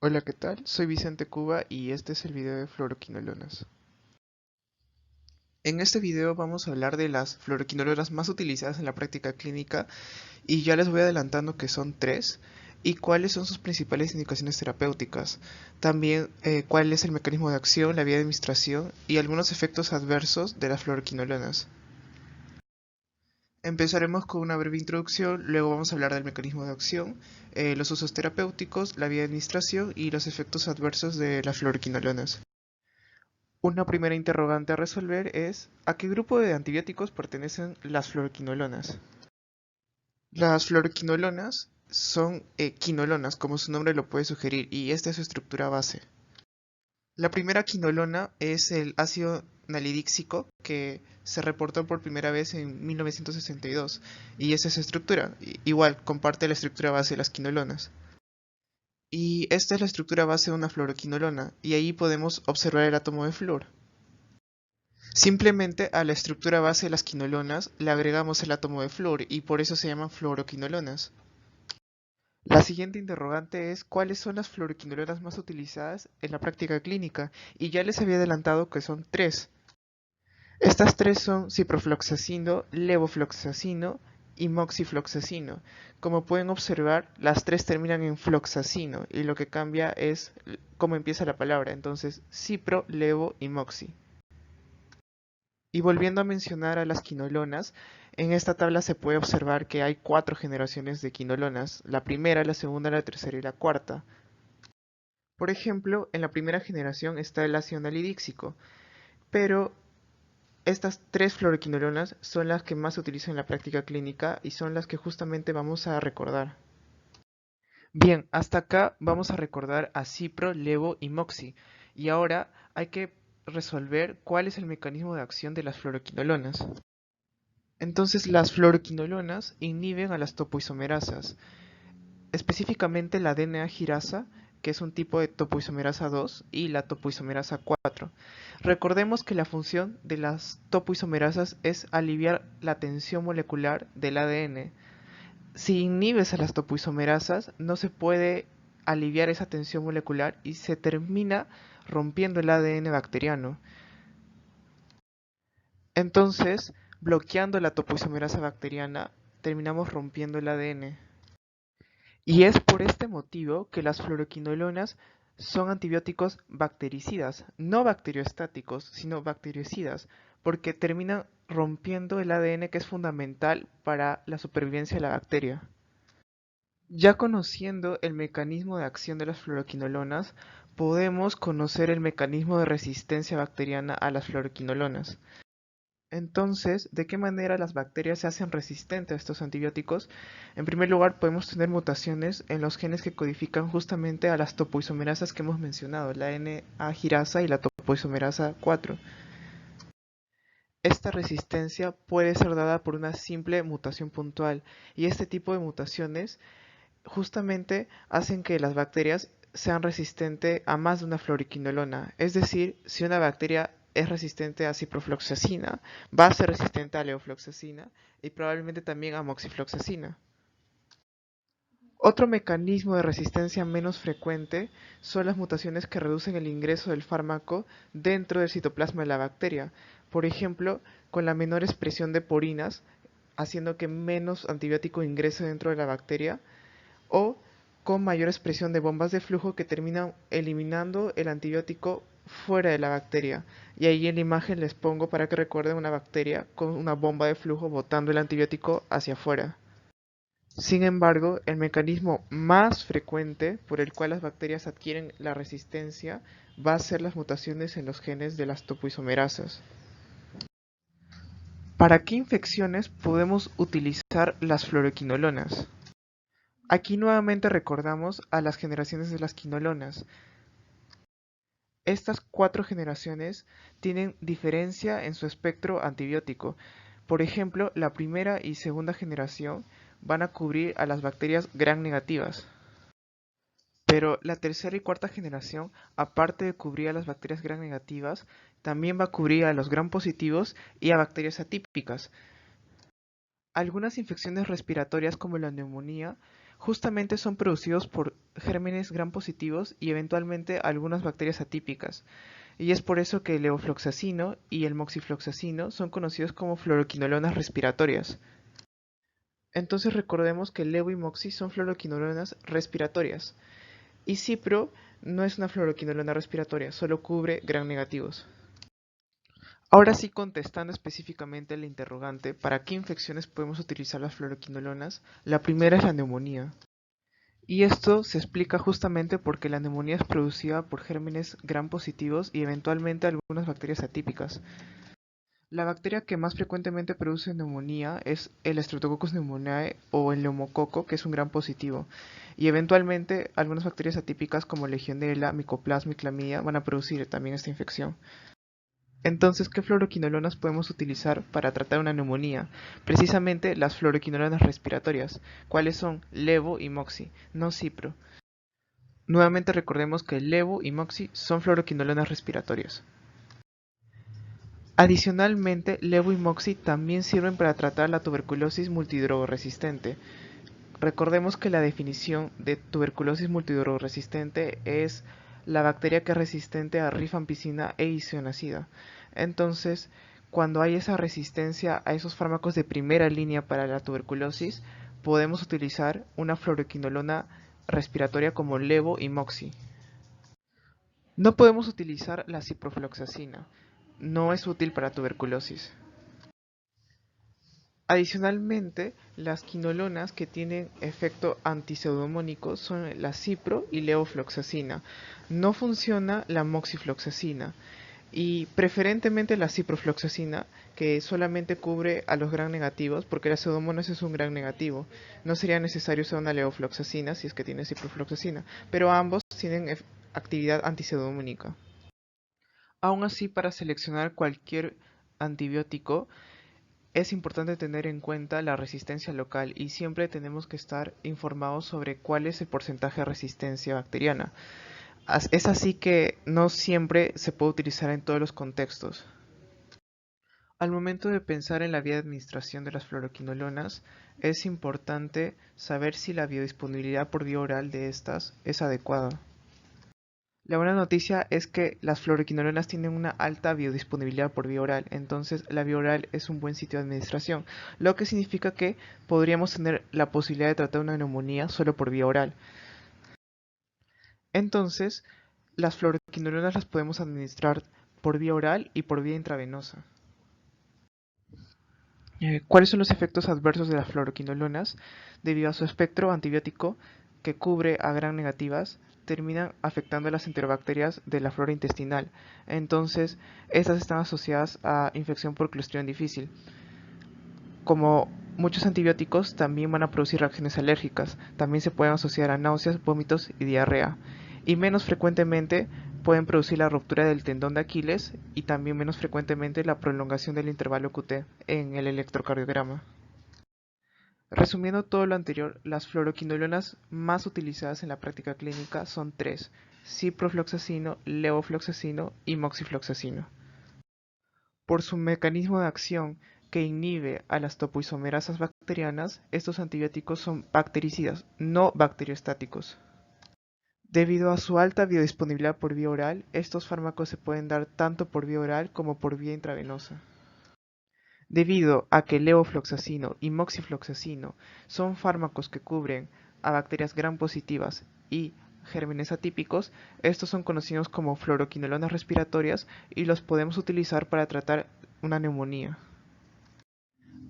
Hola, ¿qué tal? Soy Vicente Cuba y este es el video de fluoroquinolonas. En este video vamos a hablar de las fluoroquinolonas más utilizadas en la práctica clínica y ya les voy adelantando que son tres y cuáles son sus principales indicaciones terapéuticas. También cuál es el mecanismo de acción, la vía de administración y algunos efectos adversos de las fluoroquinolonas. Empezaremos con una breve introducción, luego vamos a hablar del mecanismo de acción, los usos terapéuticos, la vía de administración y los efectos adversos de las fluoroquinolonas. Una primera interrogante a resolver es ¿a qué grupo de antibióticos pertenecen las fluoroquinolonas? Las fluoroquinolonas son quinolonas, como su nombre lo puede sugerir, y esta es su estructura base. La primera quinolona es el ácido nalidíxico, que se reportó por primera vez en 1962, y esa es su estructura. Igual, comparte la estructura base de las quinolonas. Y esta es la estructura base de una fluoroquinolona, y ahí podemos observar el átomo de flúor. Simplemente a la estructura base de las quinolonas le agregamos el átomo de flúor y por eso se llaman fluoroquinolonas. La siguiente interrogante es ¿cuáles son las fluoroquinolonas más utilizadas en la práctica clínica? Y ya les había adelantado que son tres. Estas tres son ciprofloxacino, levofloxacino y moxifloxacino. Como pueden observar, las tres terminan en floxacino y lo que cambia es cómo empieza la palabra. Entonces, cipro, levo y moxi. Y volviendo a mencionar a las quinolonas, en esta tabla se puede observar que hay cuatro generaciones de quinolonas, la primera, la segunda, la tercera y la cuarta. Por ejemplo, en la primera generación está el ácido nalidíxico, pero estas tres fluoroquinolonas son las que más se utilizan en la práctica clínica y son las que justamente vamos a recordar. Bien, hasta acá vamos a recordar a cipro, levo y moxi, y ahora hay que resolver cuál es el mecanismo de acción de las fluoroquinolonas. Entonces las fluoroquinolonas inhiben a las topoisomerasas, específicamente la DNA girasa, que es un tipo de topoisomerasa 2, y la topoisomerasa 4. Recordemos que la función de las topoisomerasas es aliviar la tensión molecular del ADN. Si inhibes a las topoisomerasas, no se puede aliviar esa tensión molecular y se termina rompiendo el ADN bacteriano. Entonces, bloqueando la topoisomerasa bacteriana, terminamos rompiendo el ADN. Y es por este motivo que las fluoroquinolonas son antibióticos bactericidas, no bacteriostáticos, sino bactericidas, porque terminan rompiendo el ADN que es fundamental para la supervivencia de la bacteria. Ya conociendo el mecanismo de acción de las fluoroquinolonas, podemos conocer el mecanismo de resistencia bacteriana a las fluoroquinolonas. Entonces, ¿de qué manera las bacterias se hacen resistentes a estos antibióticos? En primer lugar, podemos tener mutaciones en los genes que codifican justamente a las topoisomerasas que hemos mencionado, la NA girasa y la topoisomerasa 4. Esta resistencia puede ser dada por una simple mutación puntual, y este tipo de mutaciones justamente hacen que las bacterias sean resistentes a más de una fluoroquinolona. Es decir, si una bacteria es resistente a ciprofloxacina, va a ser resistente a levofloxacina y probablemente también a moxifloxacina. Otro mecanismo de resistencia menos frecuente son las mutaciones que reducen el ingreso del fármaco dentro del citoplasma de la bacteria. Por ejemplo, con la menor expresión de porinas, haciendo que menos antibiótico ingrese dentro de la bacteria, o con mayor expresión de bombas de flujo que terminan eliminando el antibiótico fuera de la bacteria. Y ahí en la imagen les pongo para que recuerden una bacteria con una bomba de flujo botando el antibiótico hacia afuera. Sin embargo, el mecanismo más frecuente por el cual las bacterias adquieren la resistencia va a ser las mutaciones en los genes de las topoisomerasas. ¿Para qué infecciones podemos utilizar las fluoroquinolonas? Aquí nuevamente recordamos a las generaciones de las quinolonas. Estas cuatro generaciones tienen diferencia en su espectro antibiótico. Por ejemplo, la primera y segunda generación van a cubrir a las bacterias gram negativas. Pero la tercera y cuarta generación, aparte de cubrir a las bacterias gram negativas, también va a cubrir a los gram positivos y a bacterias atípicas. Algunas infecciones respiratorias como la neumonía Justamente son producidos por gérmenes gram positivos y eventualmente algunas bacterias atípicas. Y es por eso que el levofloxacino y el moxifloxacino son conocidos como fluoroquinolonas respiratorias. Entonces recordemos que levo y moxi son fluoroquinolonas respiratorias. Y cipro no es una fluoroquinolona respiratoria, solo cubre gram negativos. Ahora sí, contestando específicamente al interrogante, ¿para qué infecciones podemos utilizar las fluoroquinolonas? La primera es la neumonía. Y esto se explica justamente porque la neumonía es producida por gérmenes gram positivos y eventualmente algunas bacterias atípicas. La bacteria que más frecuentemente produce neumonía es el Streptococcus pneumoniae o el neumococo, que es un gram positivo. Y eventualmente algunas bacterias atípicas como Legionella, Mycoplasma y Clamidia van a producir también esta infección. Entonces, ¿qué fluoroquinolonas podemos utilizar para tratar una neumonía? Precisamente las fluoroquinolonas respiratorias, cuáles son levo y moxi, no cipro. Nuevamente recordemos que levo y moxi son fluoroquinolonas respiratorias. Adicionalmente, levo y moxi también sirven para tratar la tuberculosis multidrogoresistente. Recordemos que la definición de tuberculosis multidrogoresistente es la bacteria que es resistente a rifampicina e isoniazida. Entonces, cuando hay esa resistencia a esos fármacos de primera línea para la tuberculosis, podemos utilizar una fluoroquinolona respiratoria como levo y moxi. No podemos utilizar la ciprofloxacina, no es útil para tuberculosis. Adicionalmente, las quinolonas que tienen efecto antipseudómonico son la cipro y levofloxacina. No funciona la moxifloxacina y preferentemente la ciprofloxacina, que solamente cubre a los gram negativos, porque la pseudomonas es un gram negativo. No sería necesario usar una levofloxacina si es que tiene ciprofloxacina, pero ambos tienen actividad antipseudómonica. Aún así, para seleccionar cualquier antibiótico, es importante tener en cuenta la resistencia local y siempre tenemos que estar informados sobre cuál es el porcentaje de resistencia bacteriana. Es así que no siempre se puede utilizar en todos los contextos. Al momento de pensar en la vía de administración de las fluoroquinolonas, es importante saber si la biodisponibilidad por vía oral de estas es adecuada. La buena noticia es que las fluoroquinolonas tienen una alta biodisponibilidad por vía oral, entonces la vía oral es un buen sitio de administración, lo que significa que podríamos tener la posibilidad de tratar una neumonía solo por vía oral. Entonces, las fluoroquinolonas las podemos administrar por vía oral y por vía intravenosa. ¿Cuáles son los efectos adversos de las fluoroquinolonas? Debido a su espectro antibiótico que cubre a gram negativas, terminan afectando a las enterobacterias de la flora intestinal. Entonces, estas están asociadas a infección por Clostridium difícil. Como muchos antibióticos, también van a producir reacciones alérgicas. También se pueden asociar a náuseas, vómitos y diarrea. Y menos frecuentemente pueden producir la ruptura del tendón de Aquiles y también menos frecuentemente la prolongación del intervalo QT en el electrocardiograma. Resumiendo todo lo anterior, las fluoroquinolonas más utilizadas en la práctica clínica son tres: ciprofloxacino, levofloxacino y moxifloxacino. Por su mecanismo de acción que inhibe a las topoisomerasas bacterianas, estos antibióticos son bactericidas, no bacteriostáticos. Debido a su alta biodisponibilidad por vía oral, estos fármacos se pueden dar tanto por vía oral como por vía intravenosa. Debido a que levofloxacino y moxifloxacino son fármacos que cubren a bacterias gram positivas y gérmenes atípicos, estos son conocidos como fluoroquinolonas respiratorias y los podemos utilizar para tratar una neumonía.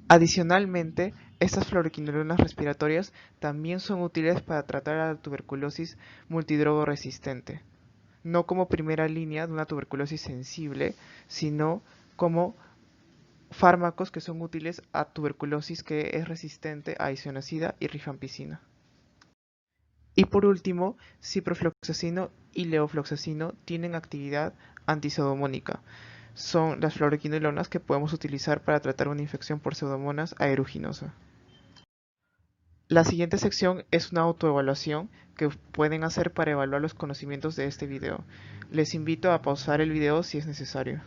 Adicionalmente, estas fluoroquinolonas respiratorias también son útiles para tratar a la tuberculosis multidrogo resistente, no como primera línea de una tuberculosis sensible, sino como fármacos que son útiles a tuberculosis que es resistente a isoniazida y rifampicina. Y por último, ciprofloxacino y levofloxacino tienen actividad antipseudomónica. Son las fluoroquinolonas que podemos utilizar para tratar una infección por pseudomonas aeruginosa. La siguiente sección es una autoevaluación que pueden hacer para evaluar los conocimientos de este video. Les invito a pausar el video si es necesario.